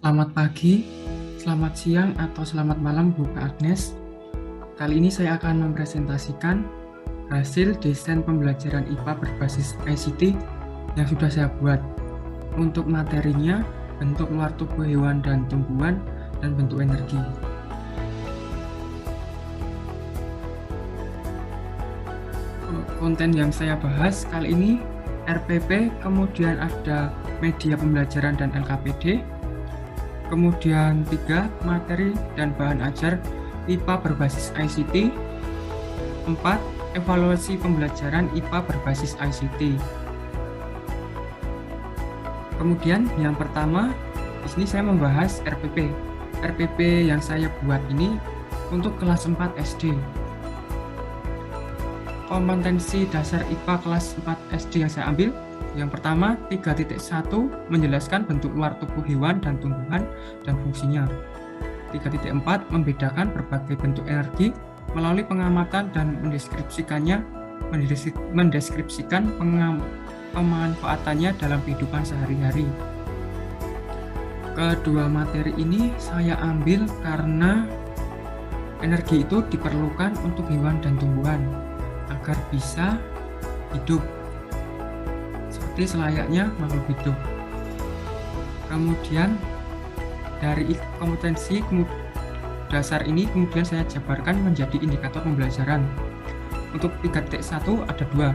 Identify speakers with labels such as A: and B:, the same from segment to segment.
A: Selamat pagi, selamat siang, atau selamat malam Bu Kak Agnes. Kali ini saya akan mempresentasikan hasil desain pembelajaran IPA berbasis ICT yang sudah saya buat. Untuk materinya, bentuk luar tubuh hewan dan tumbuhan, dan bentuk energi. Konten yang saya bahas kali ini RPP, kemudian ada media pembelajaran dan LKPD, kemudian 3 materi dan bahan ajar IPA berbasis ICT, 4 evaluasi pembelajaran IPA berbasis ICT. Kemudian yang pertama, di sini saya membahas RPP. RPP yang saya buat ini untuk kelas 4 SD. Kompetensi dasar IPA kelas 4 SD yang saya ambil, yang pertama 3.1 menjelaskan bentuk luar tubuh hewan dan tumbuhan dan fungsinya. 3.4 membedakan berbagai bentuk energi melalui pengamatan dan mendeskripsikan pemanfaatannya dalam kehidupan sehari-hari. Kedua materi ini saya ambil karena energi itu diperlukan untuk hewan dan tumbuhan agar bisa hidup seperti selayaknya makhluk hidup. Kemudian dari kompetensi dasar ini kemudian saya jabarkan menjadi indikator pembelajaran. Untuk 3.1 ada 2.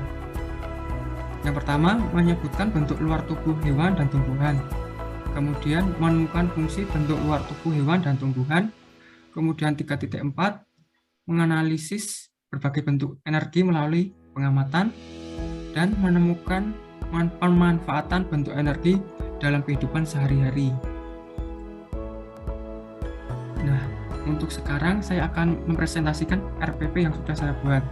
A: Yang pertama menyebutkan bentuk luar tubuh hewan dan tumbuhan. Kemudian menemukan fungsi bentuk luar tubuh hewan dan tumbuhan. Kemudian 3.4 menganalisis berbagai bentuk energi melalui pengamatan dan menemukan pemanfaatan bentuk energi dalam kehidupan sehari-hari. Nah, untuk sekarang saya akan mempresentasikan RPP yang sudah saya buat.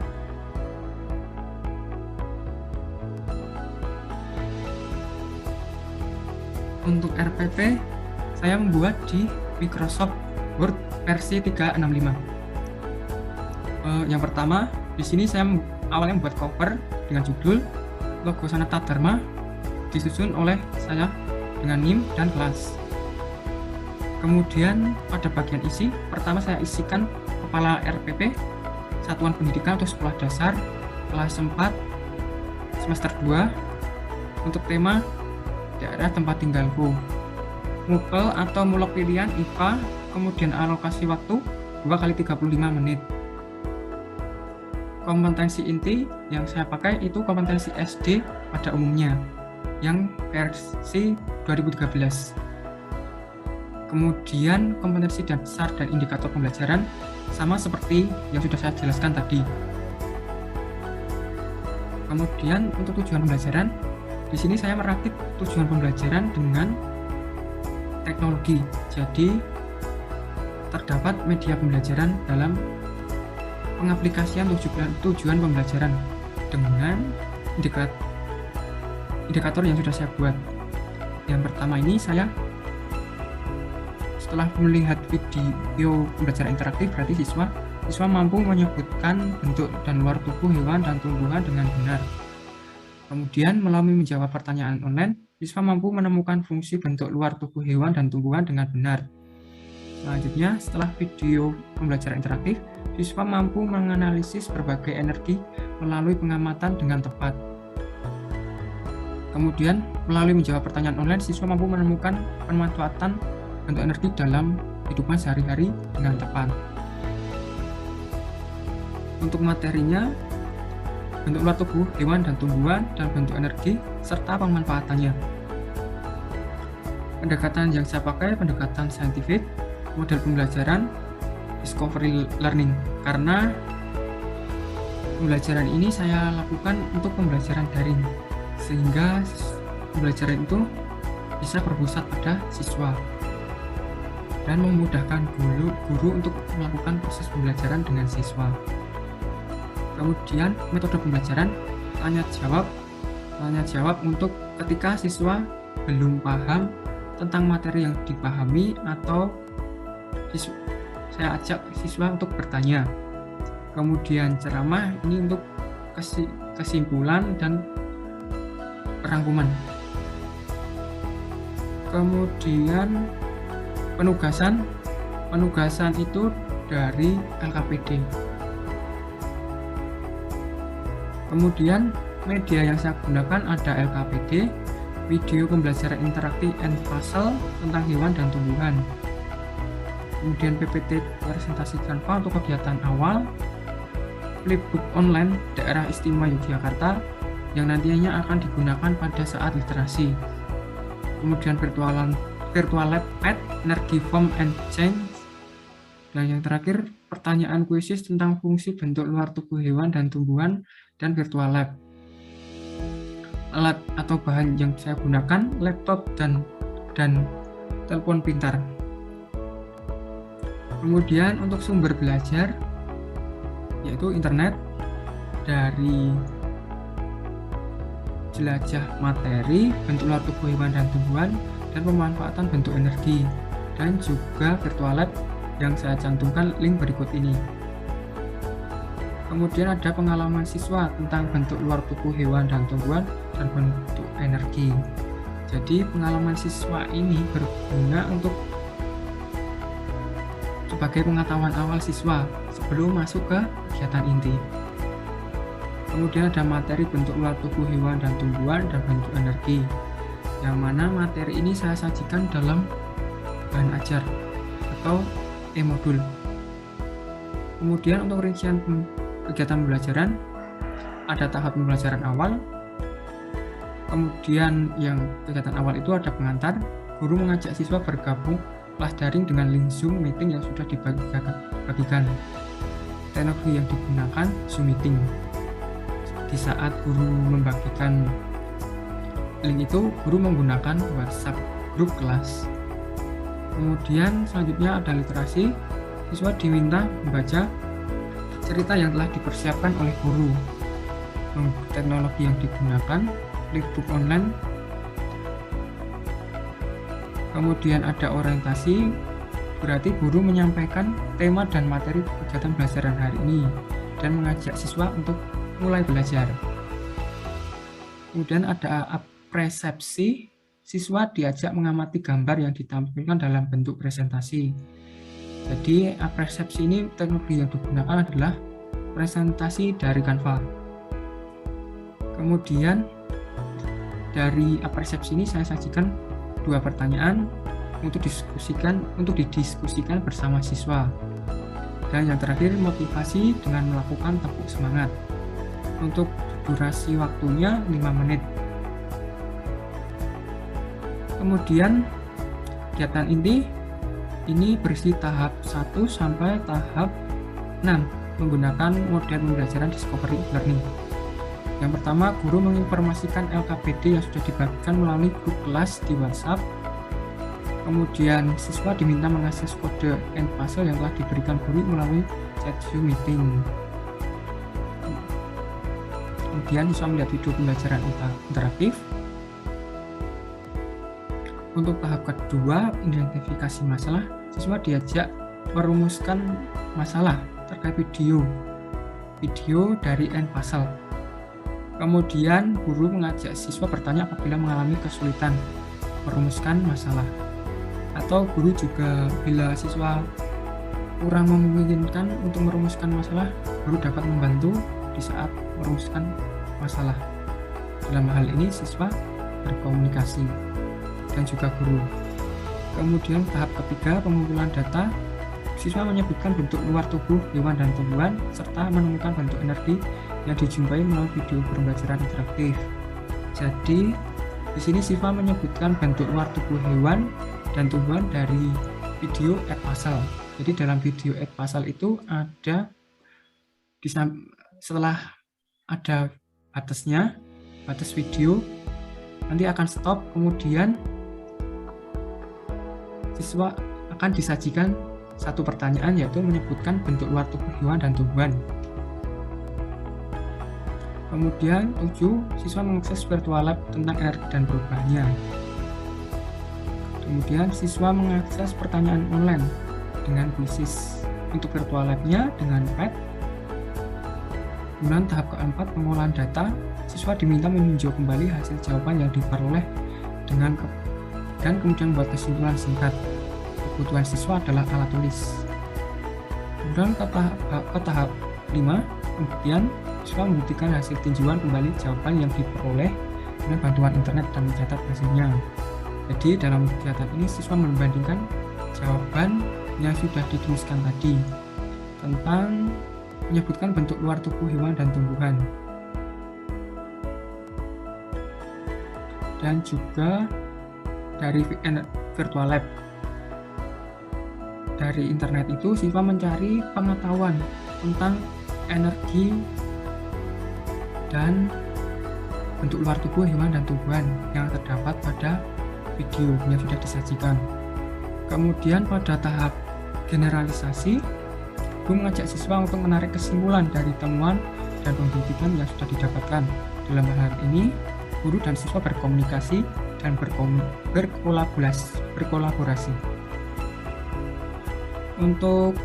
A: Untuk RPP, saya membuat di Microsoft Word versi 365. Yang pertama, di sini saya awalnya membuat cover dengan judul logo Sanata Dharma, disusun oleh saya dengan NIM dan kelas. Kemudian pada bagian isi, pertama saya isikan kepala RPP, Satuan Pendidikan atau Sekolah Dasar, kelas 4, semester 2, untuk tema daerah tempat tinggalku. Mupel atau mulok pilihan IPA, kemudian alokasi waktu 2 kali 35 menit. Kompetensi inti yang saya pakai itu kompetensi SD pada umumnya, yang versi 2013. Kemudian kompetensi dasar dan indikator pembelajaran sama seperti yang sudah saya jelaskan tadi. Kemudian untuk tujuan pembelajaran, di sini saya merakit tujuan pembelajaran dengan teknologi. Jadi terdapat media pembelajaran dalam pengaplikasian tujuan pembelajaran dengan indikator yang sudah saya buat. Yang pertama ini saya setelah melihat video pembelajaran interaktif, berarti siswa mampu menyebutkan bentuk dan luar tubuh hewan dan tumbuhan dengan benar. Kemudian melalui menjawab pertanyaan online, siswa mampu menemukan fungsi bentuk luar tubuh hewan dan tumbuhan dengan benar. Selanjutnya, setelah video pembelajaran interaktif, siswa mampu menganalisis berbagai energi melalui pengamatan dengan tepat. Kemudian, melalui menjawab pertanyaan online, siswa mampu menemukan pemanfaatan bentuk energi dalam kehidupan sehari-hari dengan tepat. Untuk materinya, bentuk luar tubuh hewan dan tumbuhan, dan bentuk energi, serta pemanfaatannya. Pendekatan yang saya pakai, pendekatan saintifik, model pembelajaran, discovery learning, karena pembelajaran ini saya lakukan untuk pembelajaran daring, sehingga pembelajaran itu bisa berpusat pada siswa dan memudahkan guru untuk melakukan proses pembelajaran dengan siswa. Kemudian metode pembelajaran tanya jawab untuk ketika siswa belum paham tentang materi yang dipahami atau saya ajak siswa untuk bertanya. Kemudian ceramah ini untuk kesimpulan dan rangkuman. Kemudian Penugasan itu dari LKPD. Kemudian media yang saya gunakan ada LKPD, video pembelajaran interaktif Edpuzzle tentang hewan dan tumbuhan. Kemudian PPT presentasi Canva untuk kegiatan awal, flipbook online Daerah Istimewa Yogyakarta yang nantinya akan digunakan pada saat literasi. Kemudian virtual lab pet, energi form and change. Dan yang terakhir, pertanyaan kuisis tentang fungsi bentuk luar tubuh hewan dan tumbuhan dan virtual lab. Alat atau bahan yang saya gunakan, laptop dan telepon pintar. Kemudian untuk sumber belajar, yaitu internet, dari jelajah materi, bentuk luar tubuh hewan dan tumbuhan, dan pemanfaatan bentuk energi, dan juga virtual lab yang saya cantumkan link berikut ini. Kemudian ada pengalaman siswa tentang bentuk luar tubuh hewan dan tumbuhan dan bentuk energi. Jadi pengalaman siswa ini berguna untuk sebagai pengetahuan awal siswa sebelum masuk ke kegiatan inti. Kemudian ada materi bentuk luar tubuh hewan dan tumbuhan dan bentuk energi, yang mana materi ini saya sajikan dalam bahan ajar atau e-modul. Kemudian untuk rincian kegiatan pembelajaran, ada tahap pembelajaran awal. Kemudian yang kegiatan awal itu ada pengantar, guru mengajak siswa bergabung kelas daring dengan link Zoom meeting yang sudah dibagikan. Teknologi yang digunakan Zoom meeting. Di saat guru membagikan link itu, guru menggunakan WhatsApp grup kelas. Kemudian selanjutnya ada literasi, siswa diminta membaca cerita yang telah dipersiapkan oleh guru. Teknologi yang digunakan, flipbook online. Kemudian ada orientasi, berarti guru menyampaikan tema dan materi kegiatan pembelajaran hari ini dan mengajak siswa untuk mulai belajar. Kemudian ada apresiasi, siswa diajak mengamati gambar yang ditampilkan dalam bentuk presentasi. Jadi apresiasi ini teknologi yang digunakan adalah presentasi dari Canva. Kemudian dari apresiasi ini saya sajikan 2 pertanyaan untuk didiskusikan bersama siswa. Dan yang terakhir motivasi dengan melakukan tepuk semangat. Untuk durasi waktunya 5 menit. Kemudian kegiatan inti ini berisi tahap 1 sampai tahap 6 menggunakan model pembelajaran discovery learning. Yang pertama, guru menginformasikan LKPD yang sudah dibagikan melalui grup kelas di WhatsApp. Kemudian siswa diminta mengakses kode Edpuzzle yang telah diberikan guru melalui chat Zoom meeting. Kemudian siswa melihat video pembelajaran interaktif. Untuk tahap kedua, identifikasi masalah, siswa diajak merumuskan masalah terkait video dari Edpuzzle. Kemudian guru mengajak siswa bertanya apabila mengalami kesulitan merumuskan masalah. Atau guru juga bila siswa kurang memungkinkan untuk merumuskan masalah, guru dapat membantu di saat merumuskan masalah. Dalam hal ini siswa berkomunikasi dan juga guru. Kemudian tahap ketiga, pengumpulan data. Siswa menyebutkan bentuk luar tubuh hewan dan tumbuhan serta menemukan bentuk energi yang dijumpai melalui video pembelajaran interaktif. Jadi di sini siswa menyebutkan bentuk luar tubuh hewan dan tumbuhan dari video Edpuzzle. Jadi dalam video Edpuzzle itu ada setelah ada batas video, nanti akan stop, kemudian siswa akan disajikan satu pertanyaan, yaitu menyebutkan bentuk luar tubuh hewan dan tumbuhan. Kemudian 7, siswa mengakses virtual lab tentang energi dan perubahannya. Kemudian siswa mengakses pertanyaan online dengan kuisis. Untuk virtual lab-nya dengan pet. Kemudian tahap keempat, pengolahan data. Siswa diminta meninjau kembali hasil jawaban yang diperoleh dan kemudian membuat kesimpulan singkat. kebutuhan siswa adalah alat tulis. Kemudian ke tahap 5, kemudian siswa membuktikan hasil tinjauan kembali jawaban yang diperoleh dengan bantuan internet dan mencatat hasilnya. Jadi dalam kegiatan ini siswa membandingkan jawaban yang sudah dituliskan tadi tentang menyebutkan bentuk luar tubuh hewan dan tumbuhan, dan juga dari virtual lab. Dari internet itu siswa mencari pengetahuan tentang energi dan bentuk luar tubuh hewan dan tumbuhan yang terdapat pada video yang sudah disajikan. Kemudian pada tahap generalisasi, guru mengajak siswa untuk menarik kesimpulan dari temuan dan pembuktian yang sudah didapatkan. Dalam hal ini, guru dan siswa berkomunikasi dan berkolaborasi. Untuk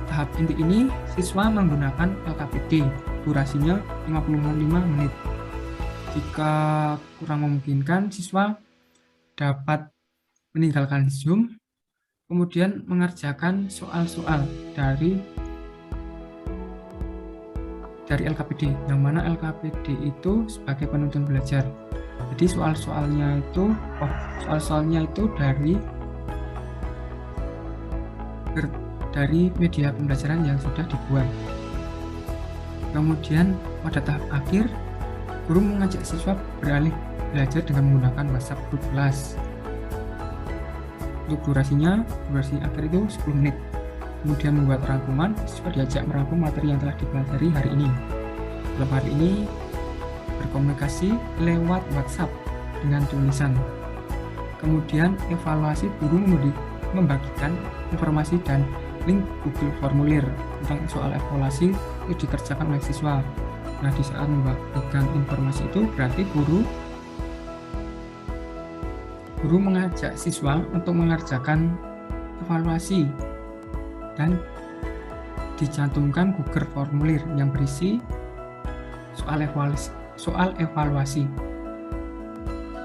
A: tahap inti ini, siswa menggunakan LKPD, durasinya 55 menit. Jika kurang memungkinkan, siswa dapat meninggalkan Zoom, kemudian mengerjakan soal-soal dari LKPD, yang mana LKPD itu sebagai penuntun belajar. Jadi soal-soalnya itu dari media pembelajaran yang sudah dibuat. Kemudian pada tahap akhir, guru mengajak siswa beralih belajar dengan menggunakan WhatsApp Group Kelas. Untuk durasi akhir itu 10 menit. Kemudian membuat rangkuman, siswa diajak merangkum materi yang telah dipelajari hari ini. Dalam hari ini berkomunikasi lewat WhatsApp dengan tulisan. Kemudian evaluasi, guru membagikan informasi dan link Google Formulir tentang soal evaluasi itu dikerjakan oleh siswa. Nah, di saat membagikan informasi itu berarti guru mengajak siswa untuk mengerjakan evaluasi dan dicantumkan Google Formulir yang berisi soal evaluasi.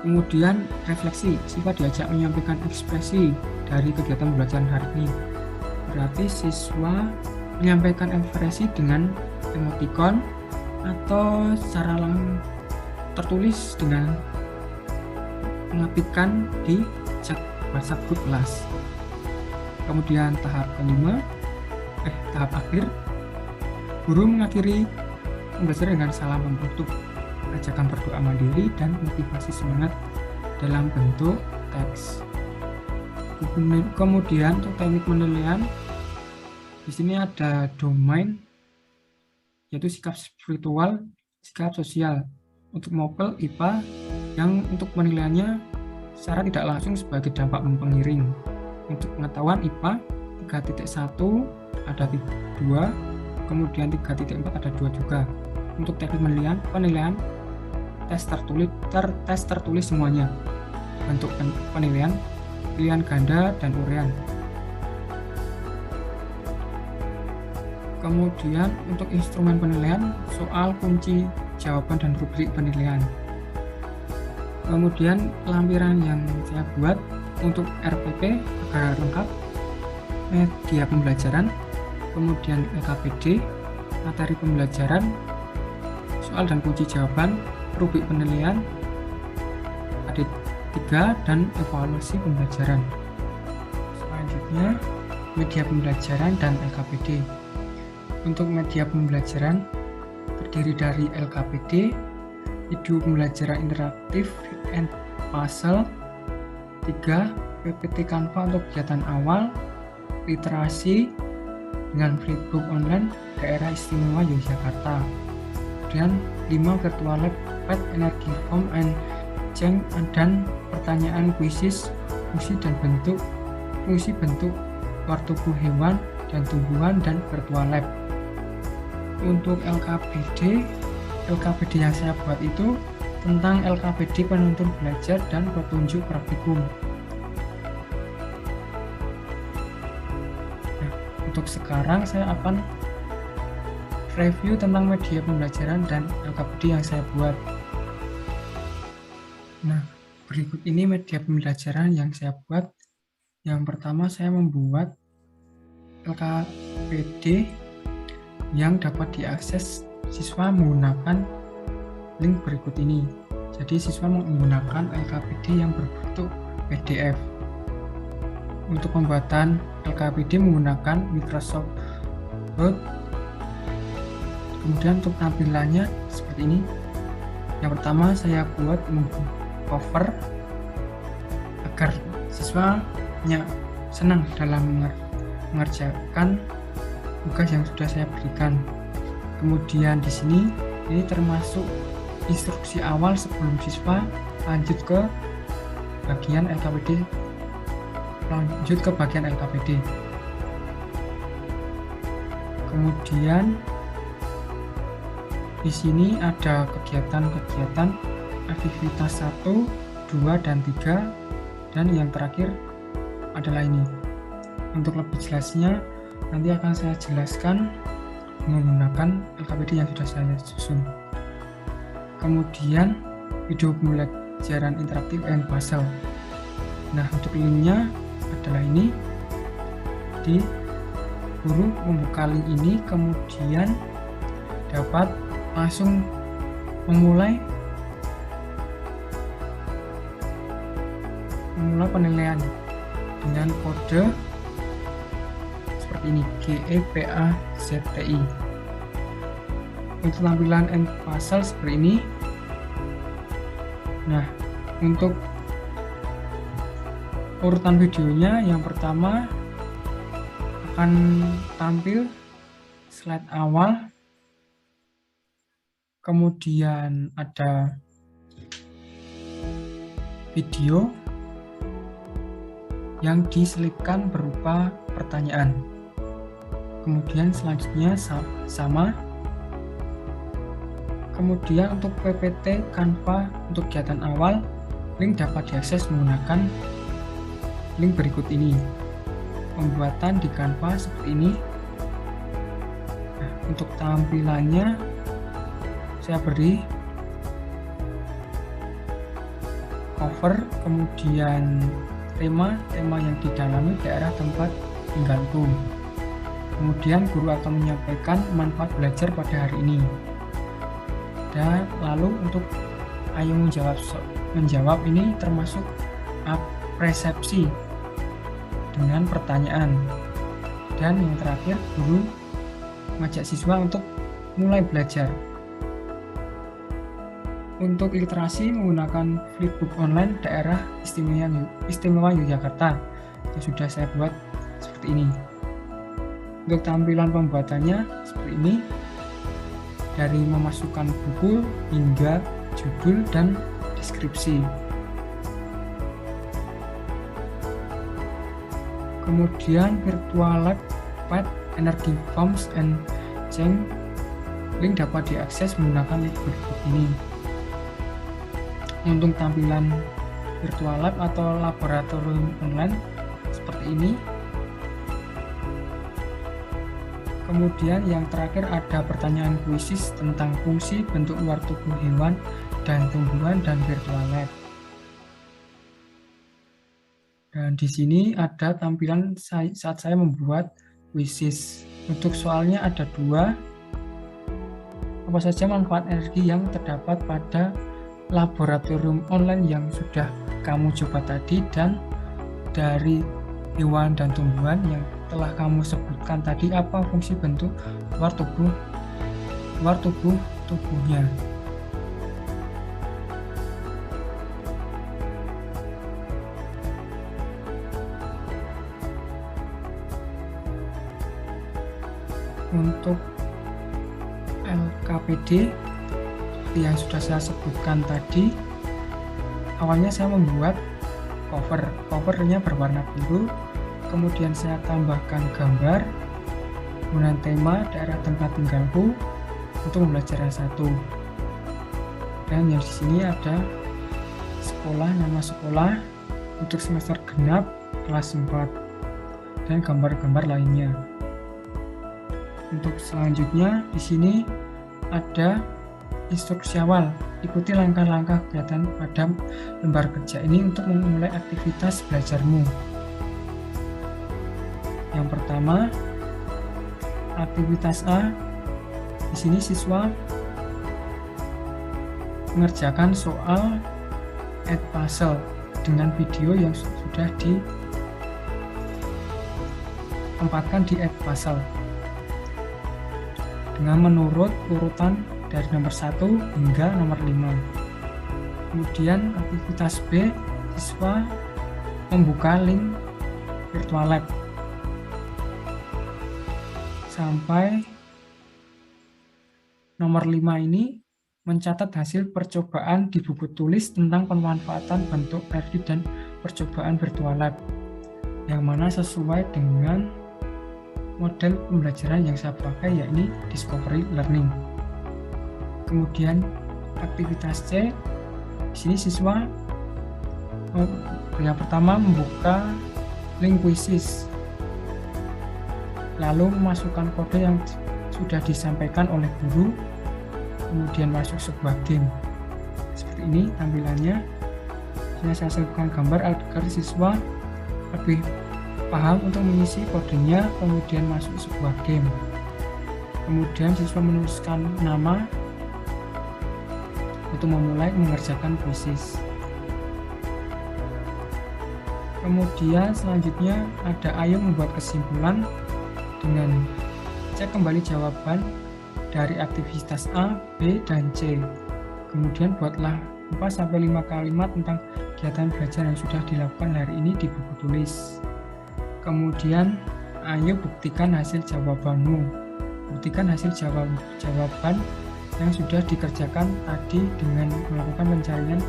A: Kemudian refleksi, siswa diajak menyampaikan ekspresi dari kegiatan pembelajaran hari ini. Berarti siswa menyampaikan ekspresi dengan emoticon atau secara tertulis dengan mengapitkan di chat WhatsApp Group Kelas. Kemudian tahap akhir, guru mengakhiri pembelajaran dengan salam penutup, ajakan berdoa mandiri dan motivasi semangat dalam bentuk teks. Kemudian untuk teknik penilaian, di sini ada domain, yaitu sikap spiritual, sikap sosial. Untuk MOPEL IPA yang untuk penilaiannya secara tidak langsung sebagai dampak pengiring. Untuk pengetahuan IPA 3.1 ada 2, kemudian 3.4 ada 2 juga. Untuk teknik penilaian tes tertulis semuanya. Bentuk penilaian, pilihan ganda dan urean. Kemudian untuk instrumen penilaian, soal, kunci, jawaban, dan rubrik penilaian. Kemudian lampiran yang saya buat untuk RPP agar lengkap, media pembelajaran, kemudian LKPD, materi pembelajaran, soal dan kunci jawaban, rubrik penilaian, audit 3, dan evaluasi pembelajaran. Selanjutnya, media pembelajaran dan LKPD. Untuk media pembelajaran terdiri dari LKPD, video pembelajaran interaktif and puzzle, 3, PPT Canva untuk kegiatan awal, literasi dengan flipbook online daerah istimewa Yogyakarta. Kemudian 5, virtual lab, pet, energi form and change, dan pertanyaan kuisis, fungsi bentuk luar tubuh hewan dan tumbuhan, dan virtual lab. Untuk LKPD yang saya buat itu tentang LKPD penuntun belajar dan petunjuk praktikum. Nah, untuk sekarang saya akan review tentang media pembelajaran dan LKPD yang saya buat. Nah, berikut ini media pembelajaran yang saya buat Yang pertama saya membuat LKPD yang dapat diakses siswa menggunakan link berikut ini. Jadi siswa menggunakan LKPD yang berbentuk PDF. Untuk pembuatan LKPD menggunakan Microsoft Word. Kemudian untuk tampilannya seperti ini. Yang pertama saya buat cover agar siswa senang dalam mengerjakan tugas yang sudah saya berikan. Kemudian di sini ini termasuk instruksi awal sebelum siswa lanjut ke bagian LKPD. Kemudian di sini ada kegiatan-kegiatan aktivitas 1, 2, dan 3, dan yang terakhir adalah ini. Untuk lebih jelasnya nanti akan saya jelaskan menggunakan LKPD yang sudah saya susun. Kemudian video pembelajaran interaktif and puzzle. Nah, untuk linknya adalah ini. Di guru membuka link ini, kemudian dapat langsung memulai penilaian dengan kode seperti ini, GEPAZTI. Untuk tampilan and puzzle seperti ini. Nah, untuk urutan videonya, yang pertama akan tampil slide awal, kemudian ada video yang diselipkan berupa pertanyaan. Kemudian selanjutnya sama. Kemudian untuk PPT Canva untuk kegiatan awal, link dapat diakses menggunakan link berikut ini. Pembuatan di Canva seperti ini. Nah, untuk tampilannya saya beri cover, kemudian tema yang didalami daerah tempat tinggalku. Kemudian guru akan menyampaikan manfaat belajar pada hari ini. Dan lalu untuk ayo menjawab ini termasuk persepsi dengan pertanyaan. Dan yang terakhir, guru mengajak siswa untuk mulai belajar. Untuk literasi menggunakan flipbook online daerah istimewa Yogyakarta yang sudah saya buat seperti ini. Untuk tampilan pembuatannya seperti ini, dari memasukkan buku hingga judul dan deskripsi. Kemudian virtual lab pad energy forms and change link dapat diakses menggunakan link berikut ini. Untuk tampilan virtual lab atau laboratorium online seperti ini. Kemudian yang terakhir ada pertanyaan kuisis tentang fungsi bentuk luar tubuh hewan dan tumbuhan dan virtual lab. Dan di sini ada tampilan saat saya membuat kuisis. Untuk soalnya ada 2. Apa saja manfaat energi yang terdapat pada laboratorium online yang sudah kamu coba tadi, dan dari hewan dan tumbuhan yang telah kamu sebutkan tadi, apa fungsi bentuk luar tubuhnya. Untuk LKPD yang sudah saya sebutkan tadi, awalnya saya membuat covernya berwarna biru, kemudian saya tambahkan gambar, kemudian tema daerah tempat tinggalku untuk pembelajaran 1. Dan yang di sini ada sekolah, nama sekolah untuk semester genap kelas 4, dan gambar-gambar lainnya. Untuk selanjutnya di sini ada instruksi awal. Ikuti langkah-langkah kegiatan pada lembar kerja ini untuk memulai aktivitas belajarmu. Yang pertama, aktivitas A. Di sini siswa mengerjakan soal Edpuzzle dengan video yang sudah ditempatkan di Edpuzzle dengan menurut urutan dari nomor 1 hingga nomor 5. Kemudian aktivitas B, siswa membuka link Virtual Lab sampai nomor 5 ini mencatat hasil percobaan di buku tulis tentang pemanfaatan bentuk 3D dan percobaan Virtual Lab, yang mana sesuai dengan model pembelajaran yang saya pakai, yakni Discovery Learning. Kemudian aktivitas C, di sini siswa yang pertama membuka link Quizzes, lalu memasukkan kode yang sudah disampaikan oleh guru, kemudian masuk sebuah game. Seperti ini tampilannya. Saya selipkan gambar agar siswa lebih paham untuk mengisi kodenya, kemudian masuk sebuah game. Kemudian siswa menuliskan nama untuk memulai mengerjakan Quizzes. Kemudian selanjutnya ada ayo membuat kesimpulan dengan cek kembali jawaban dari aktivitas A, B, dan C. Kemudian buatlah 4-5 kalimat tentang kegiatan belajar yang sudah dilakukan hari ini di buku tulis. Kemudian ayo buktikan hasil jawabanmu. Buktikan hasil jawaban yang sudah dikerjakan tadi dengan melakukan pencarian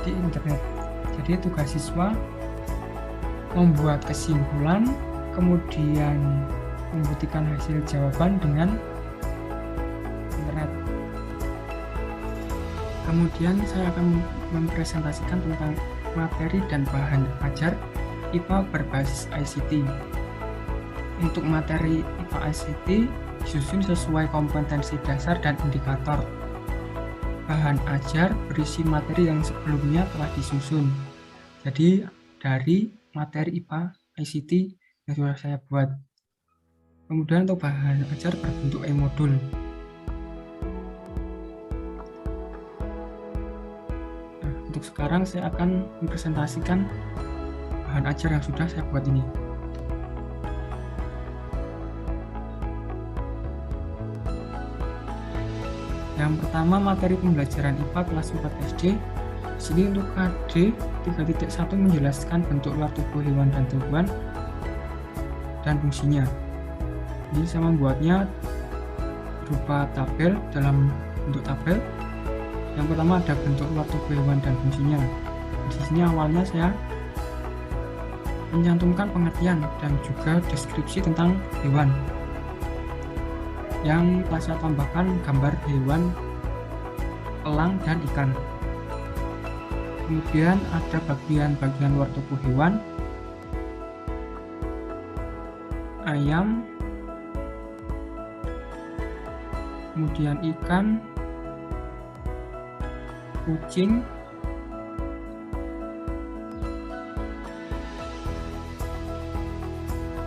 A: di internet. Jadi tugas siswa membuat kesimpulan, kemudian membuktikan hasil jawaban dengan internet. Kemudian saya akan mempresentasikan tentang materi dan bahan ajar IPA berbasis ICT. Untuk materi IPA ICT disusun sesuai kompetensi dasar dan indikator. Bahan ajar berisi materi yang sebelumnya telah disusun. Jadi dari materi IPA ICT yang sudah saya buat. Kemudian untuk bahan ajar berbentuk e-modul. Nah, untuk sekarang saya akan mempresentasikan bahan ajar yang sudah saya buat ini. Yang pertama, materi pembelajaran IPA kelas 4 SD. Di sini untuk KD 3.1 menjelaskan bentuk luar tubuh hewan dan tumbuhan dan fungsinya. Ini saya membuatnya berupa tabel dalam bentuk tabel. Yang pertama ada bentuk luar tubuh hewan dan fungsinya. Di sini awalnya saya menyantumkan pengertian dan juga deskripsi tentang hewan. Yang telah saya tambahkan gambar hewan, elang, dan ikan. Kemudian ada bagian-bagian luar tubuh hewan, ayam, kemudian ikan, kucing,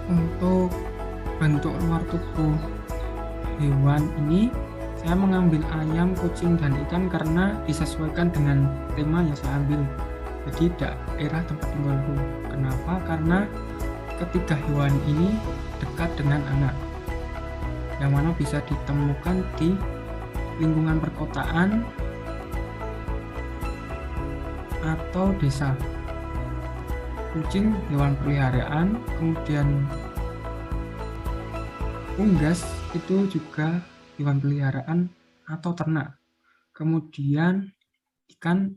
A: untuk bentuk luar tubuh hewan ini saya mengambil ayam, kucing, dan ikan karena disesuaikan dengan tema yang saya ambil, jadi daerah tempat tinggalku. Kenapa? Karena ketiga hewan ini dekat dengan anak, yang mana bisa ditemukan di lingkungan perkotaan atau desa. Kucing hewan peliharaan, kemudian unggas itu juga hewan peliharaan atau ternak. Kemudian ikan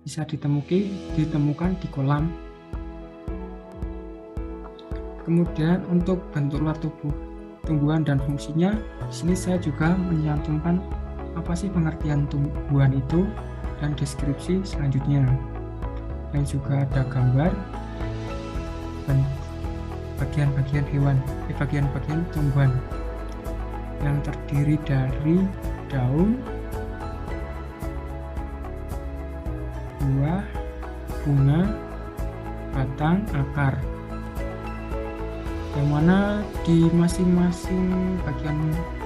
A: bisa ditemukan di kolam. Kemudian untuk bentuk luar tubuh tumbuhan dan fungsinya, di sini saya juga menyantumkan apa sih pengertian tumbuhan itu dan deskripsi selanjutnya. Dan juga ada gambar dan bagian-bagian hewan, bagian-bagian tumbuhan yang terdiri dari daun, buah, bunga, batang, akar. yang mana di masing-masing bagian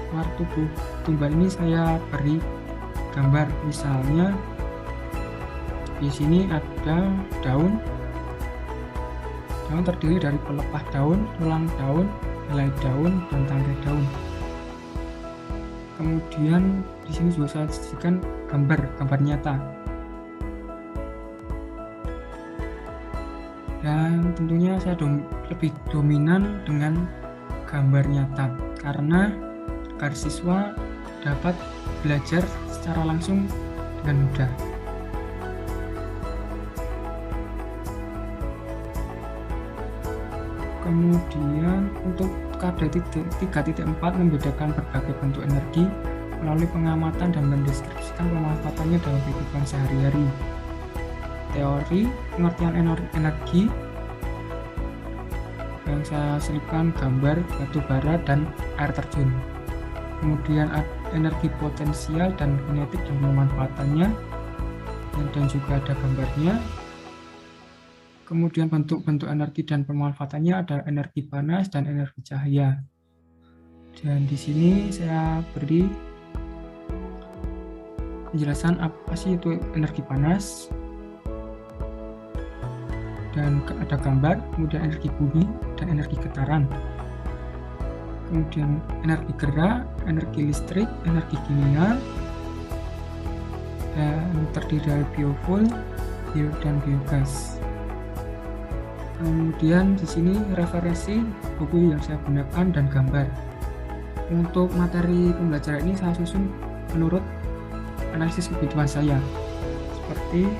A: luar tubuh tumbal ini saya beri gambar. Misalnya di sini ada daun terdiri dari pelepah daun, tulang daun, helai daun, dan tangkai daun. Kemudian di sini juga saya sisihkan gambar nyata. Dan tentunya saya lebih dominan dengan gambar nyata karena agar siswa dapat belajar secara langsung dengan mudah. Kemudian untuk KD 3.4 membedakan berbagai bentuk energi melalui pengamatan dan mendeskripsikan pemanfaatannya dalam kehidupan sehari-hari. Teori pengertian energi yang saya selipkan gambar batu bara dan air terjun. Kemudian energi potensial dan kinetik dan pemanfaatannya, dan juga ada gambarnya. Kemudian bentuk-bentuk energi dan pemanfaatannya adalah energi panas dan energi cahaya. Dan di sini saya beri penjelasan apa sih itu energi panas. Dan ada gambar, kemudian energi bumi dan energi getaran. Kemudian energi gerak, energi listrik, energi kimia, dan terdiri dari biofuel dan biogas. Kemudian di sini referensi buku yang saya gunakan dan gambar. Untuk materi pembelajaran ini saya susun menurut analisis kebutuhan saya, seperti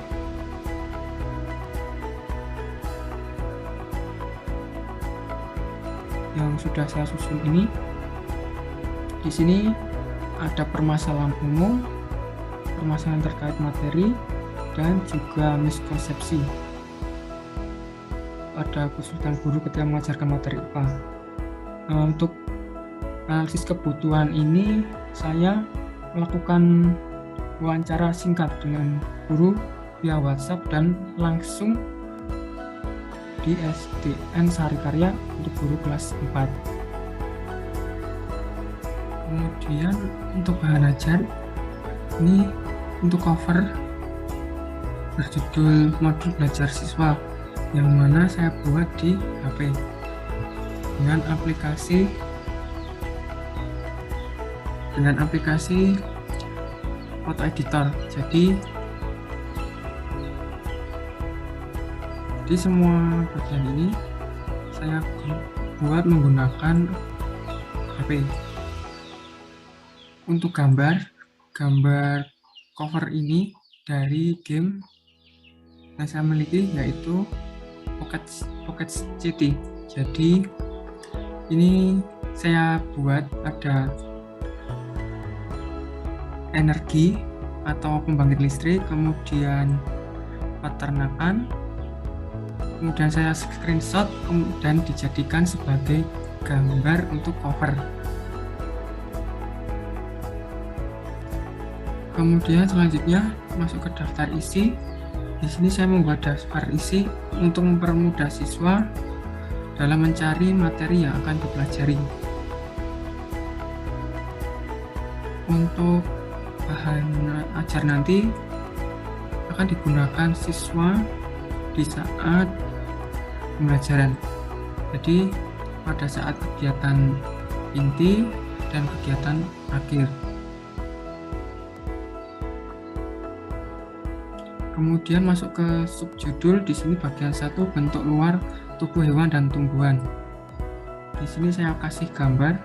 A: yang sudah saya susun ini. Di sini ada permasalahan umum, permasalahan terkait materi, dan juga miskonsepsi. Ada kesulitan guru ketika mengajarkan materi IPA. Untuk analisis kebutuhan ini saya melakukan wawancara singkat dengan guru via WhatsApp dan langsung di SDN Sarikarya untuk guru kelas 4. Kemudian untuk bahan ajar ini untuk cover berjudul modul belajar siswa yang mana saya buat di HP dengan aplikasi foto editor. Jadi di semua bagian ini saya buat menggunakan HP. Untuk gambar cover ini dari game yang saya miliki, yaitu Pocket City. Jadi ini saya buat ada energi atau pembangkit listrik, kemudian peternakan, kemudian saya screenshot dan dijadikan sebagai gambar untuk cover. Kemudian selanjutnya masuk ke daftar isi. Di sini saya membuat daftar isi untuk mempermudah siswa dalam mencari materi yang akan dipelajari. Untuk bahan ajar nanti akan digunakan siswa di saat pembelajaran. Jadi pada saat kegiatan inti dan kegiatan akhir. Kemudian masuk ke subjudul. Di sini bagian 1, bentuk luar tubuh hewan dan tumbuhan. Di sini saya kasih gambar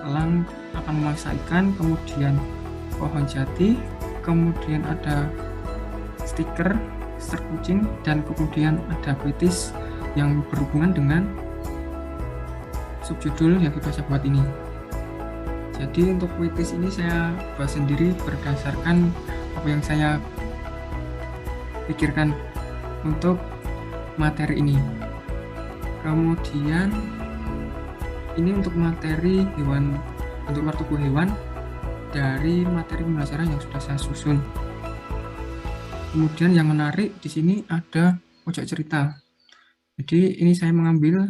A: elang akan memaksa ikan, kemudian pohon jati, kemudian ada stiker kucing, dan kemudian ada kuitis yang berhubungan dengan subjudul yang kita saya buat ini. Jadi untuk kuitis ini saya buat sendiri berdasarkan apa yang saya pikirkan untuk materi ini. Kemudian ini untuk materi hewan, untuk luar tubuh hewan dari materi pembelajaran yang sudah saya susun. Kemudian yang menarik di sini ada pojok cerita. Jadi ini saya mengambil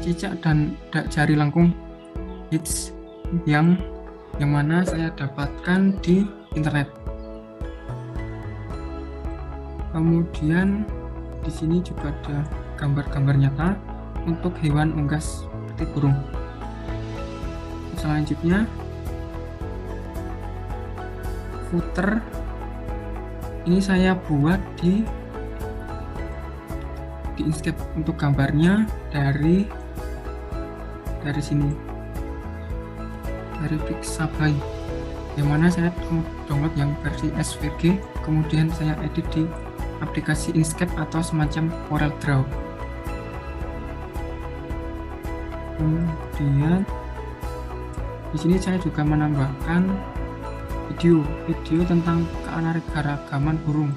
A: cicak dan jari lengkung hits yang mana saya dapatkan di internet. Kemudian di sini juga ada gambar-gambar nyata untuk hewan unggas seperti burung. Selanjutnya footer ini saya buat di Inkscape. Untuk gambarnya dari sini, dari Pixabay, yang mana saya download yang versi SVG, kemudian saya edit di aplikasi Inkscape atau semacam CorelDRAW. Kemudian di sini saya juga menambahkan video tentang keanekaragaman burung.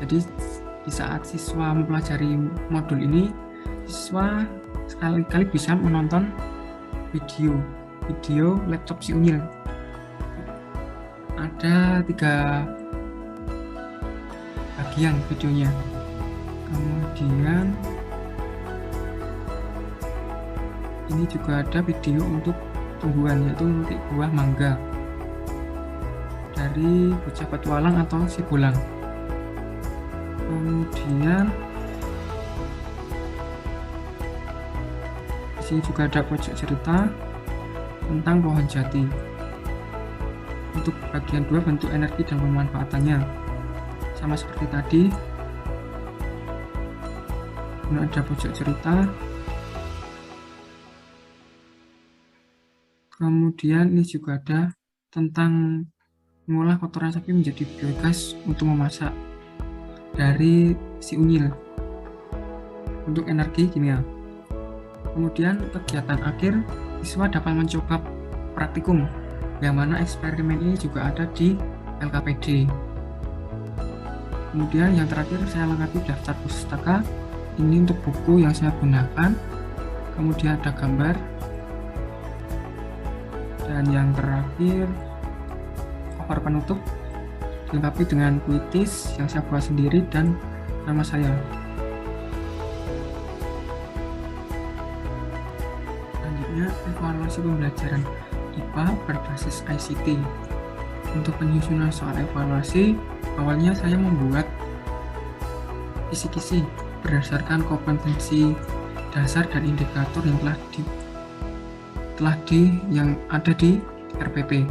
A: Jadi di saat siswa mempelajari modul ini, siswa sekali-kali bisa menonton video laptop si Unyil. Ada 3 bagian videonya. Kemudian ini juga ada video untuk tumbuhan, yaitu memetik buah mangga dari bocah petualang atau si bolang. Kemudian di sini juga ada pojok cerita tentang pohon jati. Untuk bagian 2, bentuk energi dan pemanfaatannya, sama seperti tadi. Kemudian ada pojok cerita. Kemudian ini juga ada tentang mengolah kotoran sapi menjadi biogas untuk memasak dari si Unyil untuk energi kimia. Kemudian kegiatan akhir, siswa dapat mencoba praktikum, yang mana eksperimen ini juga ada di LKPD. Kemudian yang terakhir saya lengkapi daftar pustaka, ini untuk buku yang saya gunakan. Kemudian ada gambar, dan yang terakhir cover penutup dilengkapi dengan kuitis yang saya buat sendiri dan nama saya. Selanjutnya, evaluasi pembelajaran IPA berbasis ICT. Untuk penyusunan soal evaluasi, awalnya saya membuat kisi-kisi berdasarkan kompetensi dasar dan indikator yang yang ada di RPP.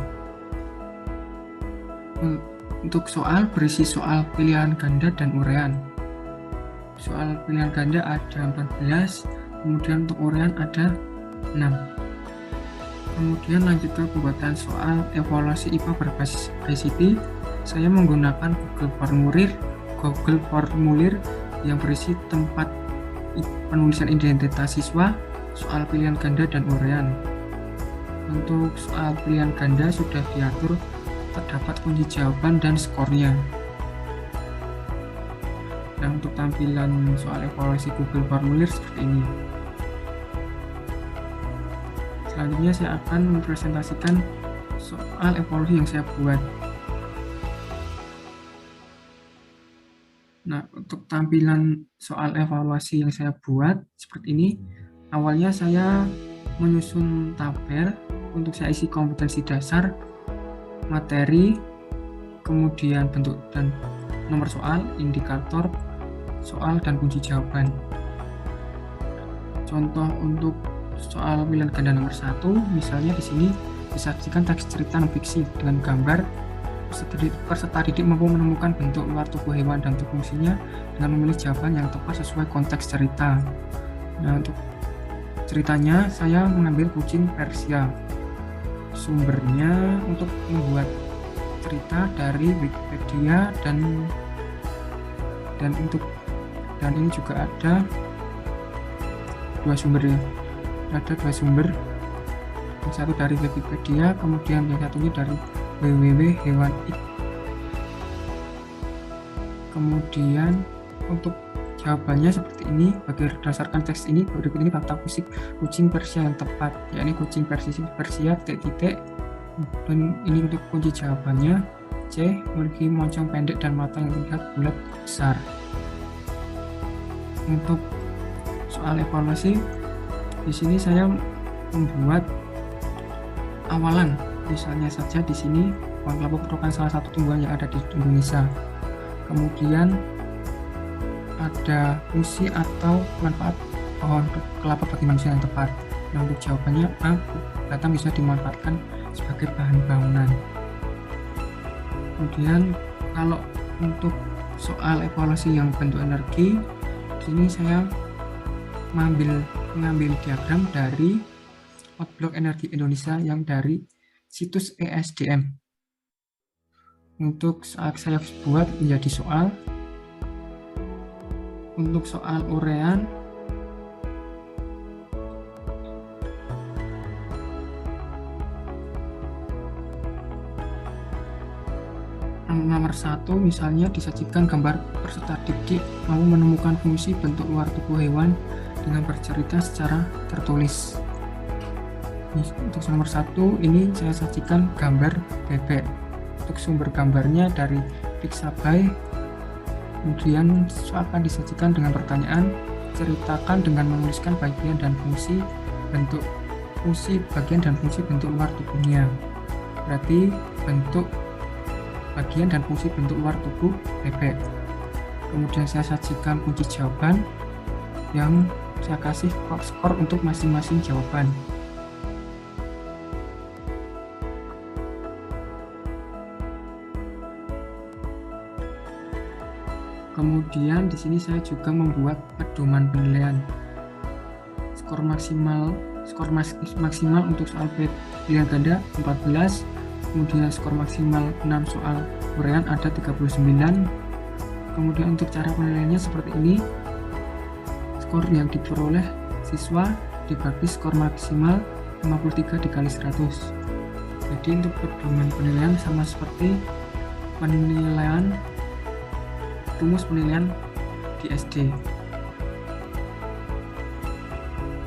A: Untuk soal berisi soal pilihan ganda dan urean. Soal pilihan ganda ada 14, kemudian untuk urean ada 6. Kemudian lanjut ke pembuatan soal evaluasi IPA berbasis ICT. Saya menggunakan Google Formulir yang berisi tempat penulisan identitas siswa, soal pilihan ganda dan urean. Untuk soal pilihan ganda sudah diatur, terdapat kunci jawaban dan skornya. Dan untuk tampilan soal evaluasi Google Formulir seperti ini. Selanjutnya saya akan mempresentasikan soal evaluasi yang saya buat. Nah, untuk tampilan soal evaluasi yang saya buat seperti ini. Awalnya saya menyusun tabel untuk saya isi kompetensi dasar, materi, kemudian bentuk dan nomor soal, indikator soal, dan kunci jawaban. Contoh untuk soal pilihan ganda nomor 1, misalnya di sini disajikan teks cerita non fiksi dengan gambar peserta didik mampu menemukan bentuk luar tubuh hewan dan fungsinya dengan memilih jawaban yang tepat sesuai konteks cerita. Nah, untuk ceritanya saya mengambil kucing Persia. Sumbernya untuk membuat cerita dari Wikipedia dan ini juga ada 2 sumber ya. Ada 2 sumber. Yang satu dari Wikipedia, kemudian yang satunya dari www.hewan.id. Kemudian untuk jawabannya seperti ini. Berdasarkan teks ini, berikut ini fakta fisik kucing Persia yang tepat, yakni kucing Persia titik-titik. Dan ini untuk kunci jawabannya, C, memiliki moncong pendek dan mata yang terlihat bulat besar. untuk soal evaluasi, di sini saya membuat awalan. Misalnya saja di sini pohon kelapa merupakan salah satu tumbuhan yang ada di Indonesia. Kemudian ada fungsi atau manfaat pohon kelapa bagi manusia yang tepat. Nah, untuk jawabannya A, batang bisa dimanfaatkan sebagai bahan bangunan. Kemudian kalau untuk soal evaluasi yang bentuk energi, sini saya mengambil diagram dari Outlook Energi Indonesia yang dari situs ESDM. Untuk saat saya buat menjadi soal, untuk soal urean, nomor 1 misalnya disajikan gambar peserta didik mau menemukan fungsi bentuk luar tubuh hewan dengan bercerita secara tertulis. Untuk nomor 1 ini saya sajikan gambar bebek. Untuk sumber gambarnya dari Pixabay. Kemudian akan disajikan dengan pertanyaan, ceritakan dengan menuliskan bagian dan fungsi bagian dan fungsi bentuk luar tubuhnya. Berarti bentuk bagian dan fungsi bentuk luar tubuh bebek. Kemudian saya sajikan kunci jawaban yang saya kasih skor untuk masing-masing jawaban. Kemudian di sini saya juga membuat pedoman penilaian. Skor maksimal untuk soal pilihan ganda 14, kemudian skor maksimal 6 soal urean ada 39. Kemudian untuk cara penilaiannya seperti ini. Skor yang diperoleh siswa dibagi skor maksimal 53 dikali 100. Jadi untuk pedoman penilaian sama seperti rumus penilaian di SD.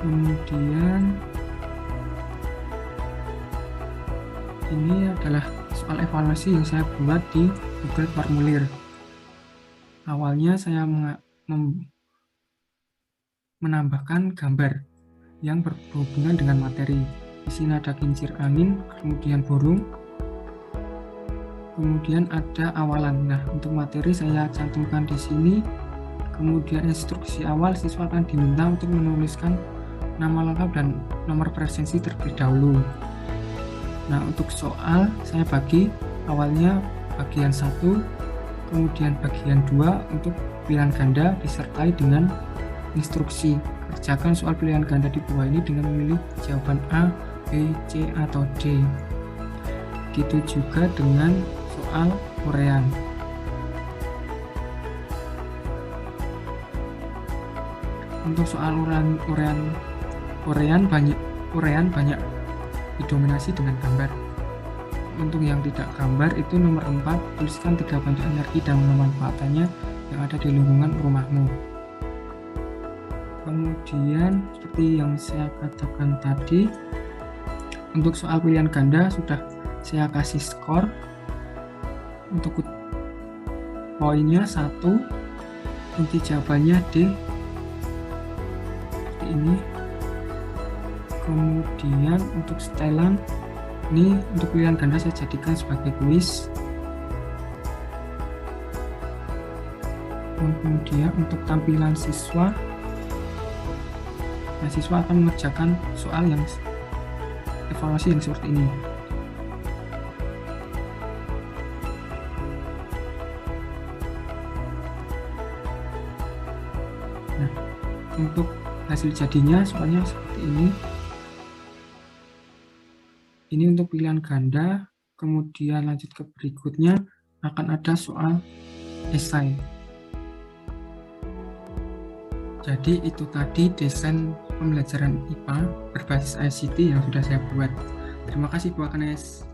A: Kemudian ini adalah soal evaluasi yang saya buat di Google Formulir. Awalnya saya menambahkan gambar yang berhubungan dengan materi. Di sini ada kincir angin, kemudian burung, kemudian ada awalan. Nah, untuk materi saya cantumkan di sini. Kemudian instruksi awal, siswa akan diminta untuk menuliskan nama lengkap dan nomor presensi terlebih dahulu. Nah, untuk soal saya bagi awalnya bagian 1, kemudian bagian 2 untuk pilihan ganda disertai dengan instruksi. Kerjakan soal pilihan ganda di bawah ini dengan memilih jawaban A, B, C, atau D. Gitu juga dengan soal urean. Untuk soal urean banyak didominasi dengan gambar. Untuk yang tidak gambar itu nomor 4, tuliskan 3 bentuk energi dan pemanfaatannya yang ada di lingkungan rumahmu. Kemudian seperti yang saya katakan tadi, untuk soal pilihan ganda sudah saya kasih skor. Untuk poinnya 1, kunci jawabannya D seperti ini. Kemudian untuk setelan ini untuk pilihan ganda saya jadikan sebagai kuis. Kemudian untuk tampilan siswa, nah, siswa akan mengerjakan soal yang evaluasi yang seperti ini. Nah, untuk hasil jadinya soalnya seperti ini. Ini untuk pilihan ganda, kemudian lanjut ke berikutnya akan ada soal esai. Jadi itu tadi desain pembelajaran IPA berbasis ICT yang sudah saya buat. Terima kasih Bu Agnes.